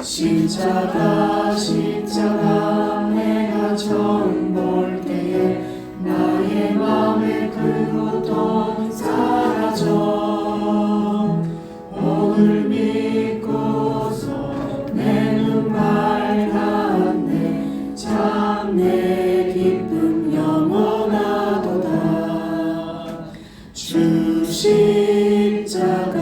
십자가 내가 처음 볼 때에 나의 맘에 그 고통 사라져. 오늘 믿고서 내 눈 밝았네. 참 내 기쁨 영원하도다. 주 십자가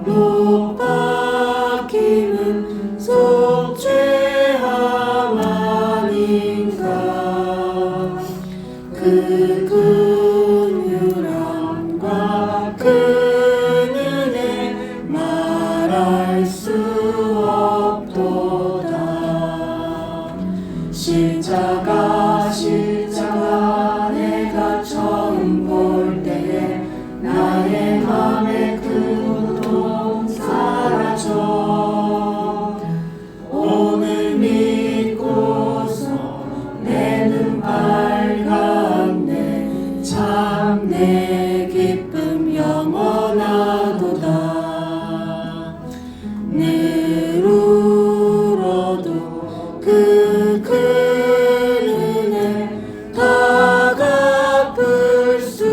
못 박힘은 속죄함 아닌가. 그 긍휼함과 그 은혜 말할 수 없도다. 십자가 내가 처음 볼 때에 나의 맘에 그 고통 사라져. 오늘 믿고서 내 눈 밝았네. 참 내 기쁨 영원하도다. 늘 울어도 그 큰 은혜 다 갚을 수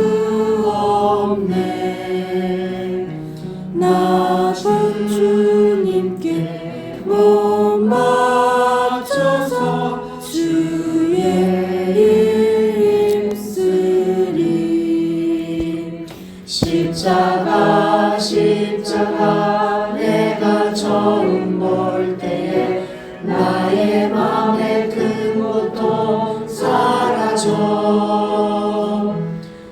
없네. 나쁜 주님께 못 맞춰서 주의 일 힘쓰리. 십자가 내가 처음 볼 때에 나의 맘에 큰 고통 사라져.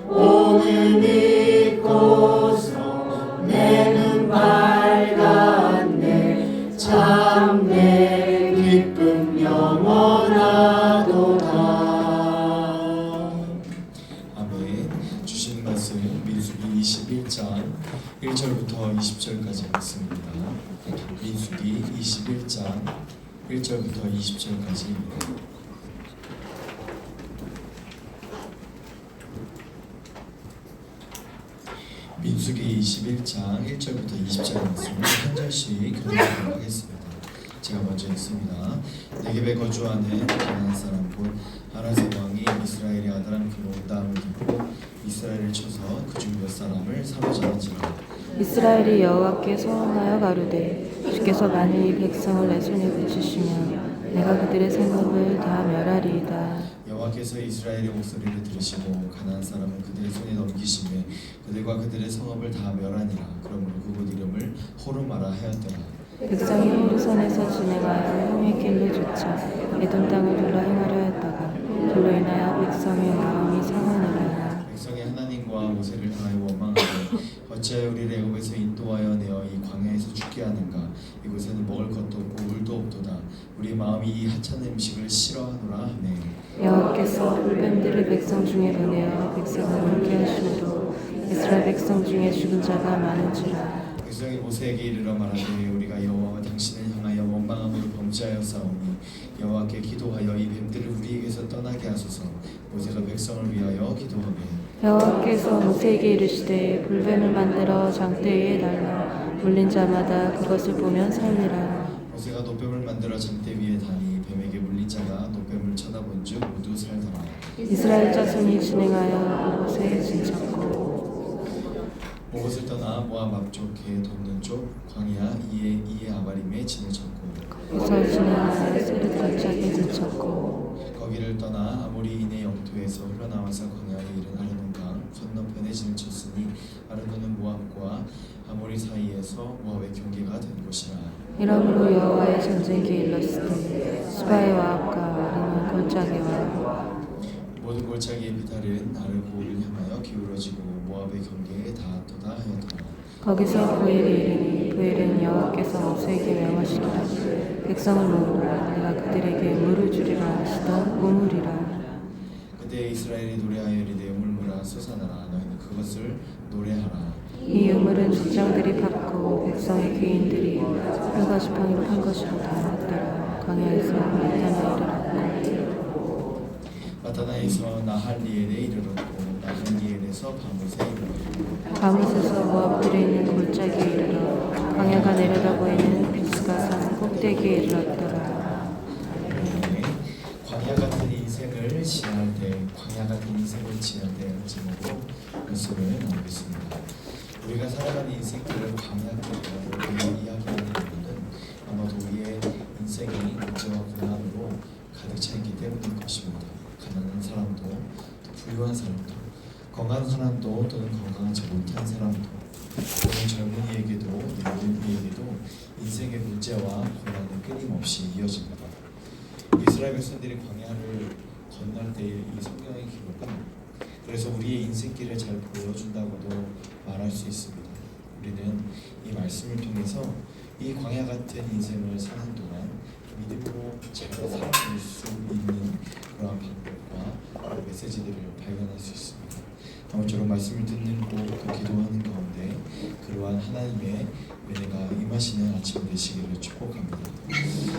오늘 믿고서 내 눈 밝았네. 참 내 기쁨 영원하도다. 아멘. 주신 말씀 민수기 21장 1절부터 20절까지 읽습니다. 민수기 21장 1절부터 20절까지입니다. 민수기 21장 1절부터 20절 말씀을 한 절씩 교독하도록 하겠습니다. 제가 먼저 읽습니다. 네겝에 거주하는 가나안 사람 곧 하나세 왕이 이스라엘의 아다람 그 농담을 듣고 이스라엘을 쳐서 그중 몇 사람을 사로잡은지라. 이스라엘이 여호와께 소원하여 가로되 주께서 만일 이 백성을 내 손에 붙이시면 내가 그들의 생업을 다 멸하리이다. 여호와께서 이스라엘의 목소리를 들으시고 가나안 사람은 그들의 손에 넘기심에 그들과 그들의 성읍을 다 멸하니라. 그러므로 그곳 이름을 호르마라 하였더라. 백성이 호르산에서 진행하여 형의 길로 쫓아 에돔 땅을 둘러 행하려 했다가 그로 인하여 백성의 마음이 상하니라. 백성이 하나님과 모세를 향하여 원망하되 어찌하여 우리를 애굽에서 인도하여 내어 이 광야에서 죽게 하는가. 이곳에는 먹을 것도 없고 물도 없도다. 우리 마음이 이 하찮은 음식을 싫어하노라 하네. 여호와께서 불뱀들을 백성 중에 보내어 백성을 울게 하시므로 이스라엘 백성 중에 죽은 자가 많은지라. 백성이 모세에게 이르러 말하되 우리가 여호와와 당신을 향하여 원망함으로 범죄하였사오니 여호와께 기도하여 이 뱀들을 우리에게서 떠나게 하소서. 모세가 백성을 위하여 기도하매 여호와께서 모세에게 이르시되 불뱀을 만들어 장대 위에 달라 물린 자마다 그것을 보면 살리라. 모세가 노뱀을 만들어 장대 위에 다니 뱀에게 물린 자가 노뱀을 쳐다본즉 모두 살더라. 이스라엘 자손이 진행하여 모세에 진쳤고 모것을 떠나 모압 앞쪽 개 돕는 쪽 광야 이에 아바림에 진을 쳤고 거기서 진행하여 세르타짝에 진쳤고 거기를 떠나 아모리인의 영토에서 흘러나와서 광야에 이른 아르논강 건너편에 진을 쳤으니 아르논은 모압과 아모리 사이에서 모압의 경계가 된 곳이라. 이러므로 여호와의 전쟁기 일렀으되 수바의 와합과 아르논 골짜기와 모든 골짜기의 비탈은 아르고를 향하여 기울어지고 모압의 경계에 닿았도다 하였더라. 거기서 부엘이 이르니 부엘은 여호와께서 모세에게 명하시기를 백성을 모으라 내가 그들에게 물을 주리라 하시던 우물이라. 그때 이스라엘이 노래하여 이르되 우물물아 솟아나라. 너희는 그것을 노래하라. 이 우물은 족장들이 팠고 백성의 귀인들이 뼈가 지팡이로 판 것으로 닿았더라. 광야에서 마타나에서 나할리엘에 이르렀고 나할리엘에서 바못에 이르렀고 바못에서 모압들에 있는 골짜기에 이르러 광야가 내려다 보이는 비스가 산 꼭대기에 이르렀더라. 네, 광야 같은 인생을 지날 때, 광야 같은 인생을 지날 때 제목으로 말씀을 나누겠습니다. 우리가 살아가는 인생들을 광야길이라고 이야기하는 이유는 아마도 우리의 인생이 문제와 고난으로 가득 차 있기 때문일 것입니다. 가난한 사람도, 또 부유한 사람도, 건강한 사람도, 또는 건강하지 못한 사람도, 또는 젊은이에게도, 늙은이에게도 인생의 문제와 고난은 끊임없이 이어집니다. 이스라엘 백성들이 광야를 건널 때의 이 성경의 기록은 그래서 우리의 인생길을 잘 보여준다고도 말할 수 있습니다. 우리는 이 말씀을 통해서 이 광야 같은 인생을 사는 동안 믿음으로 잘 살아갈 수 있는 그러한 방법과 메시지들을 발견할 수 있습니다. 아무쪼록 말씀을 듣는 곳, 또 기도하는 가운데 그러한 하나님의 은혜가 임하시는 아침 되시기를 축복합니다.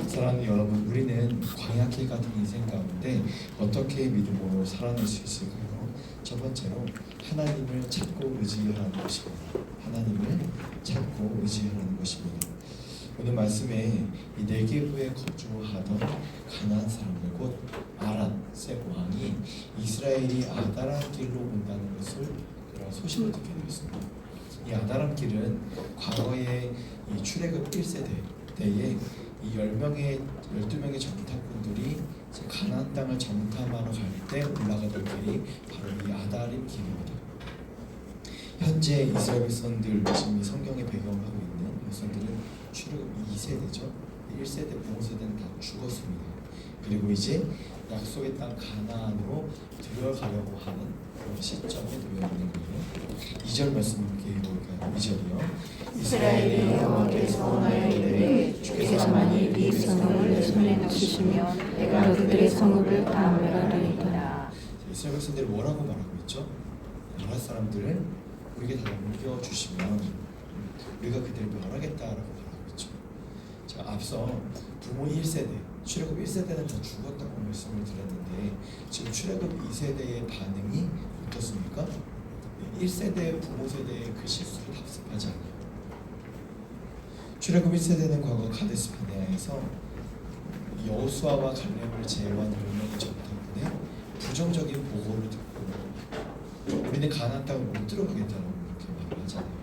사랑하는 여러분, 우리는 광야길 같은 인생 가운데 어떻게 믿음으로 살아낼 수 있을까요? 첫 번째로 하나님을 찾고 의지하는 것입니다. 하나님을 찾고 의지하는 것입니다. 오늘 말씀에 이 네게브에 거주하던 가나안 사람들 곧 아랏의 왕이 이스라엘이 아다람 길로 온다는 것을 그런 소식을 듣게 되었습니다. 이 아다람 길은 과거에 이 출애굽 1세대 때에 이 12명의 정탐꾼들이 가나안 땅을 정탐하러 갈 때 올라가던 길이 바로 이 아다림 길입니다. 현재 이스라엘 백성들, 지금 이 성경의 배경을 하고 있는 백성들은 출애굽 2세대죠. 1세대, 부모세대는 다 죽었습니다. 그리고 이제 약속의 땅 가나안으로 들어가려고 하는 그런 시점에 놓여 있는 거예요. 2절 말씀 함께 읽어볼까요? 2절이요. 이스라엘이 여호와께서 원하여 이르되 주께서 만일 이 성읍을 내 손에 넣으시면 내가 그들의 성읍을 다 멸하리이다. 이스라엘 백성들이 뭐라고 말하고 있죠? 아랏 사람들을 우리에게 다 넘겨주시면 우리가 그들을 멸하겠다라고 말하고 있죠. 제가 앞서 부모 1세대, 출애굽 1세대는 다 죽었다고 말씀을 드렸는데 지금 출애굽 2세대의 반응이 어떻습니까? 1세대 부모 세대의 그 실수를 답습하지 않아요. 출애굽 1세대는 과거 가데스 바네아에서 여호수아와 갈렙을 제외한 10명의 정탐꾼의 부정적인 보고를 듣고 우리는 가나안 땅을 못 들어가겠다고 이렇게 말을 하잖아요.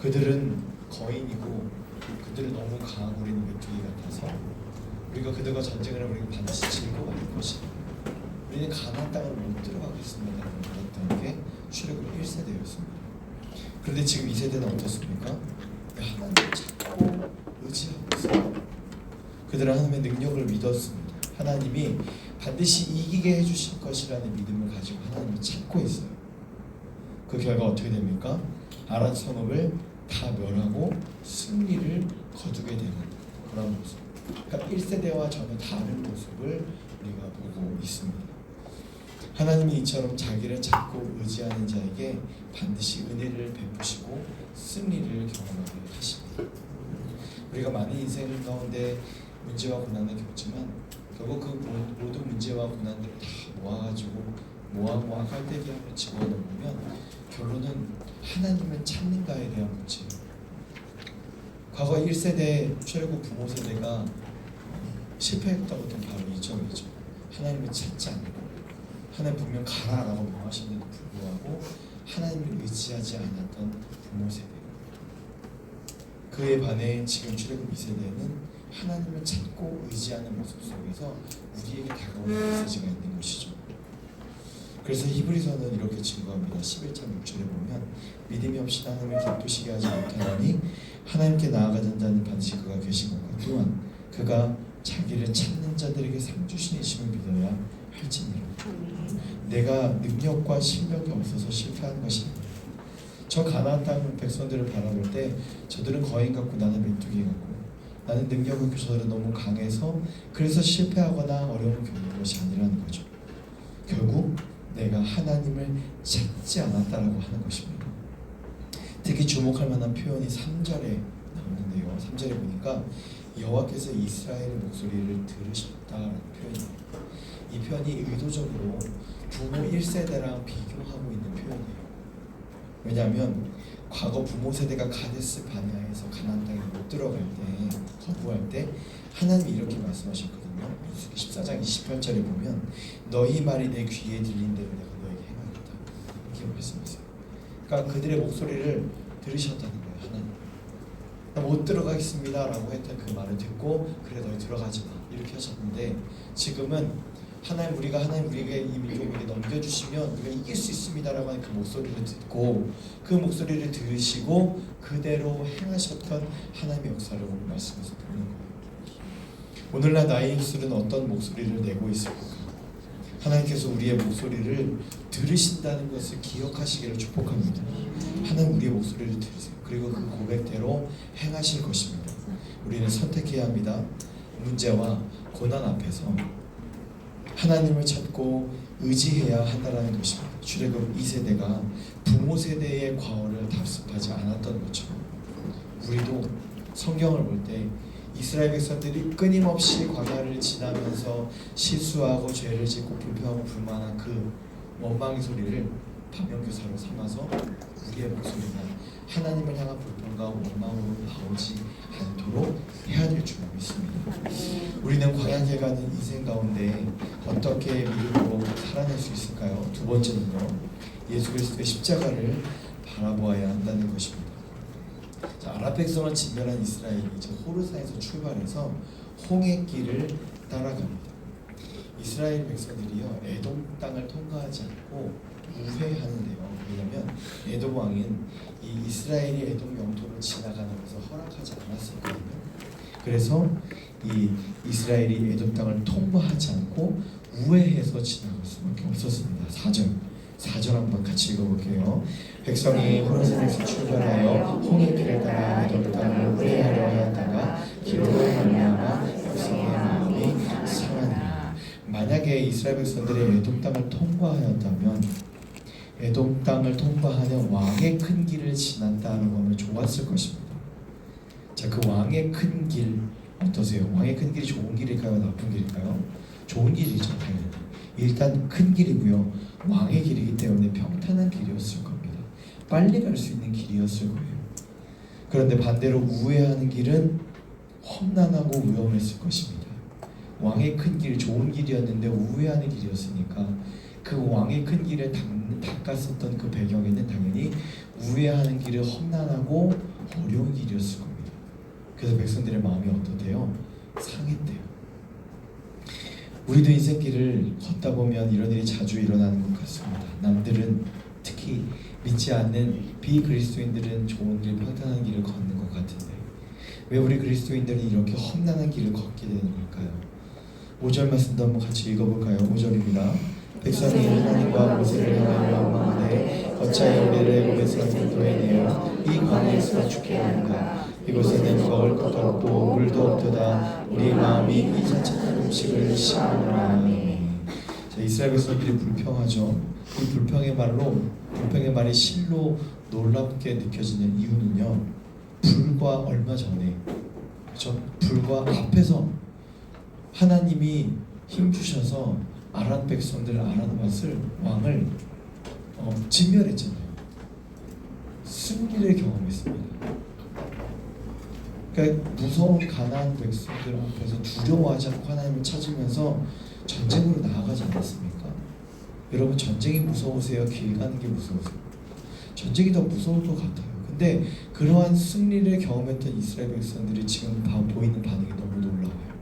그들은 거인이고 그들은 너무 강하고 우리는 메뚜기 같아서 우리가 그들과 전쟁을 하면 우리가 반드시 질고 말 것이다. 우리는 가나안 땅을 못 들어가겠습니다. 그랬던 게 출애굽 1세대였습니다. 그런데 지금 2세대는 어떻습니까? 하나님을 찾고 의지하고 있습니다. 그들은 하나님의 능력을 믿었습니다. 하나님이 반드시 이기게 해주실 것이라는 믿음을 가지고 하나님을 찾고 있어요. 그 결과 어떻게 됩니까? 아랏 성읍을 다 멸하고 승리를 거두게 되는 그런 모습. 그러니까 1세대와 전혀 다른 모습을 우리가 보고 있습니다. 하나님이 이처럼 자기를 찾고 의지하는 자에게 반드시 은혜를 베푸시고 승리를 경험하게 하십니다. 우리가 많은 인생 가운데 문제와 고난을 겪지만 결국 그 모든 문제와 고난들을 다 모아가지고 깔때기함을 집어넣으면 결론은 하나님을 찾는가에 대한 문제예요. 과거 1세대 출애굽 부모 세대가 실패했던 것은 바로 이 점이죠. 하나님을 찾지 않고 하나님 분명 가라라고 명하시는데도 불구하고 하나님을 의지하지 않았던 부모 세대. 그에 반해 지금 출애굽 2세대는 하나님을 찾고 의지하는 모습 속에서 우리에게 다가오는 메시지가 있는 것이죠. 그래서 히브리서는 이렇게 증거합니다. 11장 6절에 보면 믿음이 없이 하나님을 기쁘시게 하지 못하나니 하나님께 나아가는 자는 반드시 그가 계신 것과 또한 그가 자기를 찾는 자들에게 상 주시니심을 믿어야 할지니라. 내가 능력과 실력이 없어서 실패한 것이 아니라 저 가나안 땅 백성들을 바라볼 때 저들은 거인 같고 나는 메뚜기 같고 나는 능력이 없고 저들은 너무 강해서 그래서 실패하거나 어려움을 겪는 것이 아니라는 거죠. 결국 내가 하나님을 찾지 않았다라고 하는 것입니다. 특히 주목할 만한 표현이 3절에 나오는데요. 3절에 보니까 여호와께서 이스라엘의 목소리를 들으셨다라는 표현입니다. 이 표현이 의도적으로 부모 1세대랑 비교하고 있는 표현이에요. 왜냐하면 과거 부모 세대가 가데스 바네아에서 가나안 땅에 못 들어갈 때 거부할 때 하나님이 이렇게 말씀하셨거든요. 민수기 14장 28절에 보면 너희 말이 내 귀에 들린 대로 내가 너에게 행하겠다 이렇게 말씀하세요. 그러니까 그들의 목소리를 들으셨다는 거예요. 하나님 나 못 들어가겠습니다 라고 했던 그 말을 듣고 그래 너희 들어가지 마 이렇게 하셨는데 지금은 하나님 우리가 이 민족에게 넘겨주시면 우리가 이길 수 있습니다 라고 하는 그 목소리를 듣고 그 목소리를 들으시고 그대로 행하셨던 하나님의 역사를 오늘 말씀에서 보는 거예요. 오늘날 나의 입술은 어떤 목소리를 내고 있을까? 하나님께서 우리의 목소리를 들으신다는 것을 기억하시기를 축복합니다. 하나님 우리의 목소리를 들으세요. 그리고 그 고백대로 행하실 것입니다. 우리는 선택해야 합니다. 문제와 고난 앞에서 하나님을 찾고 의지해야 한다는 것입니다. 출애굽 2세대가 부모 세대의 과오를 답습하지 않았던 것처럼 우리도 성경을 볼 때 이스라엘 백성들이 끊임없이 광야를 지나면서 실수하고 죄를 짓고 불평하고 불만한 그 원망의 소리를 반면교사로 삼아서 우리의 목소리가 하나님을 향한 불평과 원망으로 나오지 않도록 해야 될 줄 믿습니다. 우리는 광야에 가는 인생 가운데 어떻게 믿음으로 살아낼 수 있을까요? 두 번째는요, 예수 그리스도의 십자가를 바라보아야 한다는 것입니다. 자, 아랍 백성을 진멸한 이스라엘이 이제 호르사에서 출발해서 홍해길을 따라갑니다. 이스라엘 백성들이요 에돔 땅을 통과하지 않고 우회하는데요. 왜냐하면 에돔 왕은 이 이스라엘이 에돔 영토를 지나가는 것을 허락하지 않았었거든요. 그래서 이 이스라엘이 에돔 땅을 통과하지 않고 우회해서 지나갈 수밖에 없었습니다. 4절 한번 같이 읽어볼게요. 백성이 호르산에서 출발하여 홍해길을 따라 에돔 땅을 우회하려 하였다가 기로로 말미암아 백성의 마음이 상하니라. 만약에 이스라엘 백성들이 에돔 땅을 통과하였다면 에돔 땅을 통과하는 왕의 큰 길을 지난다는 거면 좋았을 것입니다. 자, 그 왕의 큰 길 어떠세요? 왕의 큰 길이 좋은 길일까요? 나쁜 길일까요? 좋은 길이죠, 당연히. 일단 큰 길이고요. 왕의 길이기 때문에 평탄한 길이었을 겁니다. 빨리 갈 수 있는 길이었을 거예요. 그런데 반대로 우회하는 길은 험난하고 위험했을 것입니다. 왕의 큰 길, 좋은 길이었는데 우회하는 길이었으니까 그 왕의 큰 길을 닦았었던 그 배경에는 당연히 우회하는 길은 험난하고 어려운 길이었을 겁니다. 그래서 백성들의 마음이 어떻대요? 상했대요. 우리도 인생길을 걷다 보면 이런 일이 자주 일어나는 것 같습니다. 남들은 특히 믿지 않는 비그리스도인들은 좋은 길, 평탄한 길을 걷는 것 같은데 왜 우리 그리스도인들은 이렇게 험난한 길을 걷게 되는 걸까요? 5절 말씀도 한번 같이 읽어볼까요? 5절입니다. 백성이 하나님과 모세를 향하여 원망하되 어찌하여 우리를 애굽에서 인도해내어 이 광야에서 죽게 하는가? 이곳에는 먹을 것도 없고 물도 없도다. 우리 마음이 이 자칫한 음식을 싫어하노라. 자, 이스라엘 백성들이 불평하죠. 이 불평의 말이 실로 놀랍게 느껴지는 이유는요, 불과 얼마 전에, 그렇죠? 불과 앞에서 하나님이 힘 주셔서 아람 백성들, 아람 왕을 진멸했잖아요. 승리를 경험했습니다. 그러니까 무서운 가나안 백성들 앞에서 두려워하지 않고 하나님을 찾으면서 전쟁으로 나아가지 않았습니까? 여러분, 전쟁이 무서우세요? 길 가는 게 무서우세요? 전쟁이 더 무서울 것 같아요. 근데 그러한 승리를 경험했던 이스라엘 백성들이 지금 보이는 반응이 너무 놀라워요.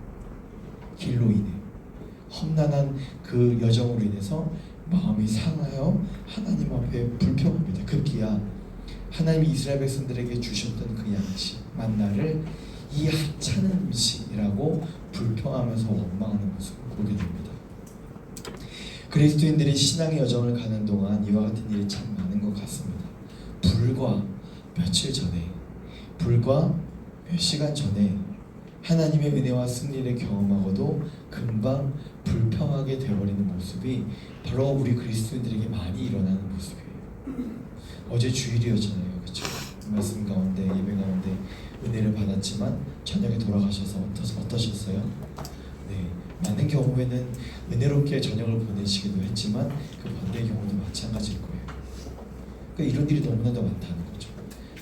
길로 인해 험난한 그 여정으로 인해서 마음이 상하여 하나님 앞에 불평합니다. 급기야 하나님이 이스라엘 백성들에게 주셨던 그 양식 만나를 이 하찮은 음식이라고 불평하면서 원망하는 모습을 보게 됩니다. 그리스도인들이 신앙의 여정을 가는 동안 이와 같은 일이 참 많은 것 같습니다. 불과 며칠 전에, 불과 몇 시간 전에 하나님의 은혜와 승리를 경험하고도 금방 불평하게 되어버리는 모습이 바로 우리 그리스도인들에게 많이 일어나는 모습이에요. 어제 주일이었잖아요, 그렇죠? 말씀 가운데, 예배 가운데 은혜를 받았지만 저녁에 돌아가셔서 어떠셨어요? 네, 많은 경우에는 은혜롭게 저녁을 보내시기도 했지만 그 반대의 경우도 마찬가지일 거예요. 그러니까 이런 일이 너무나도 많다는 거죠.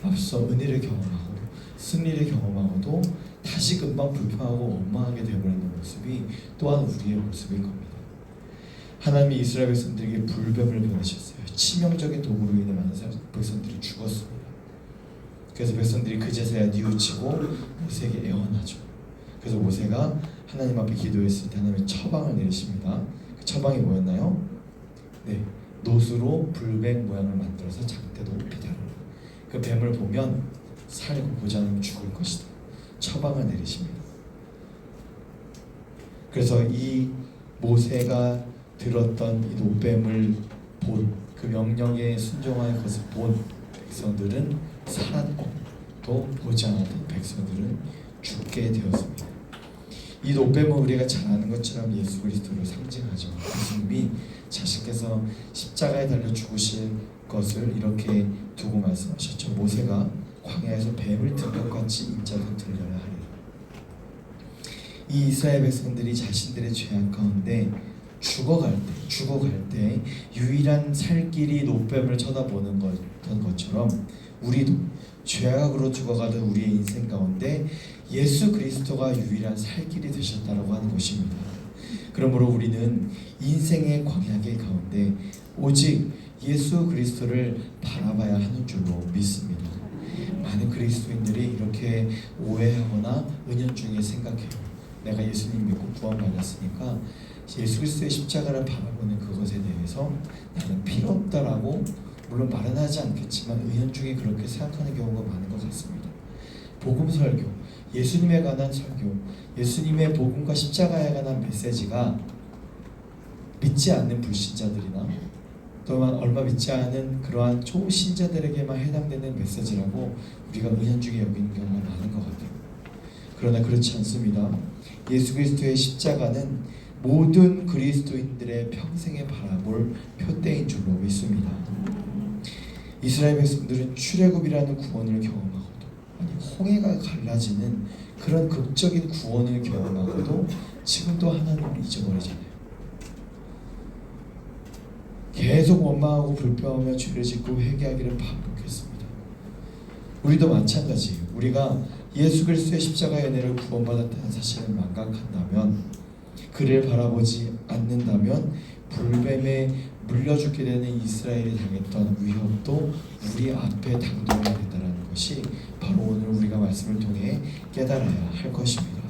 앞서 은혜를 경험하고 승리를 경험하고도 다시 금방 불평하고 원망하게 되어버리는 모습이 또한 우리의 모습일 겁니다. 하나님이 이스라엘 백성들에게 불뱀을 보내셨어요. 치명적인 도구로 인해 많은 백성들이 죽었습니다. 그래서 백성들이 그제서야 뉘우치고 모세에게 애원하죠. 그래서 모세가 하나님 앞에 기도했을 때 하나님의 처방을 내리십니다. 그 처방이 뭐였나요? 네, 노수로 불뱀 모양을 만들어서 작대도 높이다. 그 뱀을 보면 살고 보지 않으면 죽을 것이다. 처방을 내리십니다. 그래서 이 모세가 들었던 이 노뱀을 본 그 명령에 순종하여 그것을 본 백성들은 살았고 또 보지 않았던 백성들은 죽게 되었습니다. 이 노뱀은 우리가 잘 아는 것처럼 예수 그리스도를 상징하죠. 예수님이 자신께서 십자가에 달려 죽으실 것을 이렇게 두고 말씀하셨죠. 모세가 광야에서 뱀을 든 것 같이 인자도 들려야 하리라. 이 이스라엘 백성들이 자신들의 죄악 가운데 죽어갈 때 유일한 살 길이 노뱀을 쳐다보는 것처럼 우리도 죄악으로 죽어가던 우리의 인생 가운데 예수 그리스도가 유일한 살 길이 되셨다라고 하는 것입니다. 그러므로 우리는 인생의 광야길 가운데 오직 예수 그리스도를 바라봐야 하는 줄로 믿습니다. 많은 그리스도인들이 이렇게 오해하거나 은연중에 생각해요. 내가 예수님 믿고 구원받았으니까 예수 그리스도의 십자가를 바라보는 그것에 대해서 나는 필요 없다라고 물론 말은 하지 않겠지만 은연중에 그렇게 생각하는 경우가 많은 것 같습니다. 복음 설교, 예수님에 관한 설교, 예수님의 복음과 십자가에 관한 메시지가 믿지 않는 불신자들이나 또한 얼마 믿지 않은 그러한 초신자들에게만 해당되는 메시지라고 우리가 은연중에 여기는 경우가 많은 것 같아요. 그러나 그렇지 않습니다. 예수 그리스도의 십자가는 모든 그리스도인들의 평생에 바라볼 표대인 줄로 믿습니다. 이스라엘 백성들은 출애굽이라는 구원을 경험하고도 홍해가 갈라지는 그런 극적인 구원을 경험하고도 지금도 하나님을 잊어버리잖아요. 계속 원망하고 불평하며 죄를 짓고 회개하기를 반복했습니다. 우리도 마찬가지예요. 우리가 예수 그리스도의 십자가의 은혜를 구원받았다는 사실을 망각한다면, 그를 바라보지 않는다면 불뱀에 물려 죽게 되는 이스라엘이 당했던 위협도 우리 앞에 당도가 된다는 것이 바로 오늘 우리가 말씀을 통해 깨달아야 할 것입니다.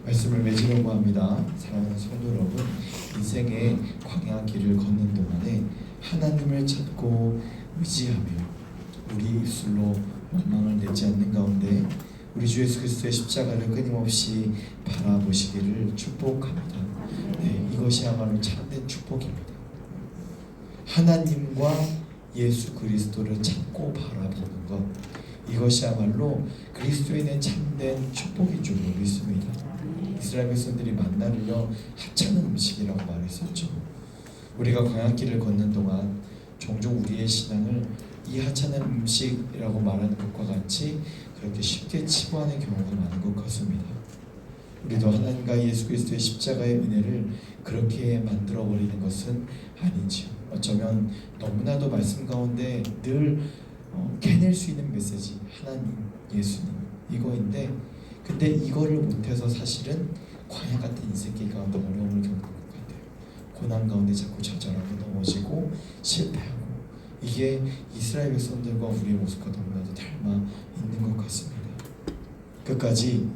말씀을 맺으려고 합니다. 사랑하는 성도 여러분, 인생의 광야길을 걷는 동안에 하나님을 찾고 의지하며 우리 입술로 원망을 내지 않는 가운데 우리 주 예수 그리스도의 십자가를 끊임없이 바라보시기를 축복합니다. 네, 이것이야말로 참된 축복입니다. 하나님과 예수 그리스도를 찾고 바라보는 것, 이것이야말로 그리스도인의 참된 축복인 줄로 믿습니다. 이스라엘 백성들이 만나를요 하찮은 음식이라고 말했었죠. 우리가 광야길을 걷는 동안 종종 우리의 신앙을 이 하찮은 음식이라고 말하는 것과 같이 그렇게 쉽게 치부하는 경우가 많은 것 같습니다. 우리도 하나님과 예수 그리스도의 십자가의 은혜를 그렇게 만들어버리는 것은 아니지요. 어쩌면 너무나도 말씀 가운데 늘 캐낼 수 있는 메시지, 하나님, 예수님 이거인데, 근데 이거를 못해서 사실은 광야 같은 인생길 가운데 어려움을 겪는 것 같아요. 고난 가운데 자꾸 좌절하고 넘어지고 실패하고, 이게 이스라엘 백성들과 우리의 모습과 너무나도 닮아 있는 것 같습니다. 끝까지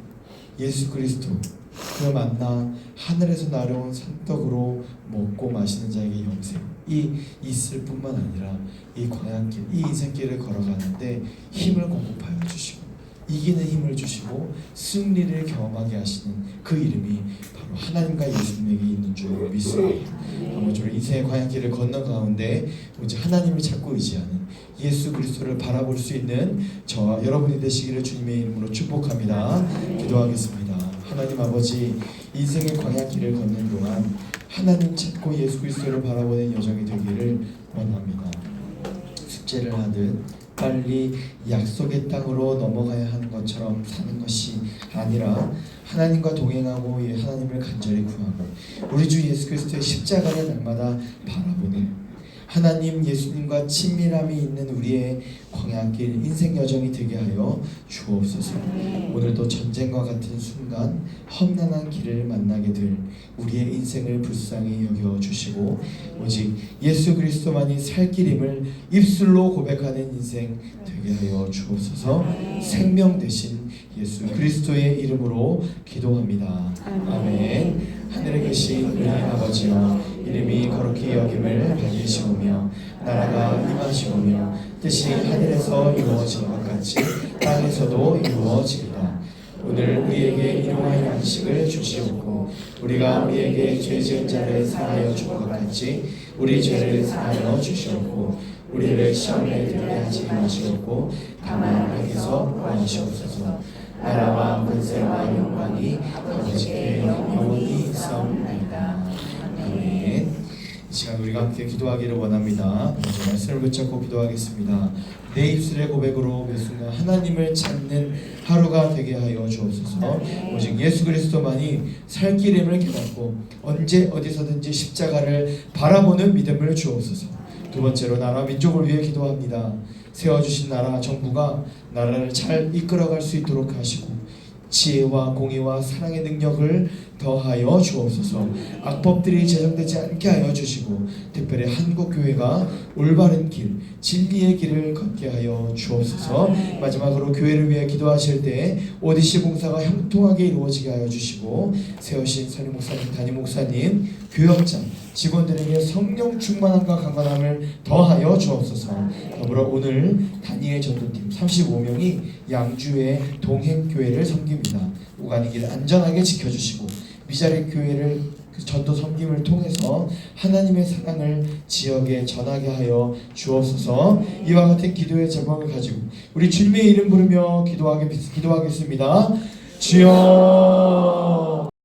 예수 그리스도 그 만나 하늘에서 날아온 산떡으로 먹고 마시는 자에게 영생이 있을 뿐만 아니라 이 광야길, 이 인생길을 걸어가는데 힘을 공급하여 주시고 이기는 힘을 주시고 승리를 경험하게 하시는 그 이름이 바로 하나님과 예수님에게 있는 줄 믿습니다. 아무쪼록 인생의 광야길을 걷는 가운데 오직 하나님을 찾고 의지하는 예수 그리스도를 바라볼 수 있는 저와 여러분이 되시기를 주님의 이름으로 축복합니다. 기도하겠습니다. 하나님 아버지, 인생의 광야길을 걷는 동안 하나님 찾고 예수 그리스도를 바라보는 여정이 되기를 원합니다. 숙제를 하듯 빨리 약속의 땅으로 넘어가야 하는 것처럼 사는 것이 아니라 하나님과 동행하고 하나님을 간절히 구하고 우리 주 예수 그리스도의 십자가를 날마다 바라보는 하나님 예수님과 친밀함이 있는 우리의 광야길 인생 여정이 되게 하여 주옵소서. 오늘도 전쟁과 같은 순간 험난한 길을 만나게 될 우리의 인생을 불쌍히 여겨주시고 오직 예수 그리스도만이 살 길임을 입술로 고백하는 인생 되게 하여 주옵소서. 생명 되신 예수 그리스도의 이름으로 기도합니다. 아멘. 하늘에 계신 우리 아버지여, 이름이 거룩히 여김을 받으시오며 나라가 임하시오며 뜻이 하늘에서 이루어지는 것 같이 땅에서도 이루어지리라. 오늘 우리에게 일용할 양식을 주시옵고 우리가 우리에게 죄 지은 자를 사하여 준 것 같이 우리 죄를 사하여 주시옵고 우리를 시험에 들게 하지 마시옵고 다만 악에서 구하시옵소서. 나라와 권세와 영광이 아버지께 영원히 있사옵나이다. 아멘. 이 시간 우리가 함께 기도하기를 원합니다. 먼저 말씀을 붙잡고 기도하겠습니다. 내 입술의 고백으로 매 순간 하나님을 찾는 하루가 되게 하여 주옵소서. 오직 예수 그리스도만이 살 길임을 깨닫고 언제 어디서든지 십자가를 바라보는 믿음을 주옵소서. 두 번째로 나라 민족을 위해 기도합니다. 세워주신 나라 정부가 나라를 잘 이끌어갈 수 있도록 하시고 지혜와 공의와 사랑의 능력을 더하여 주옵소서. 악법들이 제정되지 않게 하여 주시고 특별히 한국교회가 올바른 길, 진리의 길을 걷게 하여 주옵소서. 마지막으로 교회를 위해 기도하실 때 ODC 봉사가 형통하게 이루어지게 하여 주시고 세우신 선임 목사님, 담임 목사님, 교역장, 직원들에게 성령 충만함과 강건함을 더하여 주옵소서. 더불어 오늘 다니엘 전도팀 35명이 양주의 동행교회를 섬깁니다. 오가는 길 안전하게 지켜주시고 미자립 교회를 전도 섬김을 통해서 하나님의 사랑을 지역에 전하게 하여 주옵소서. 이와 같은 기도의 제목을 가지고 우리 주님의 이름 부르며 기도하겠습니다. 주여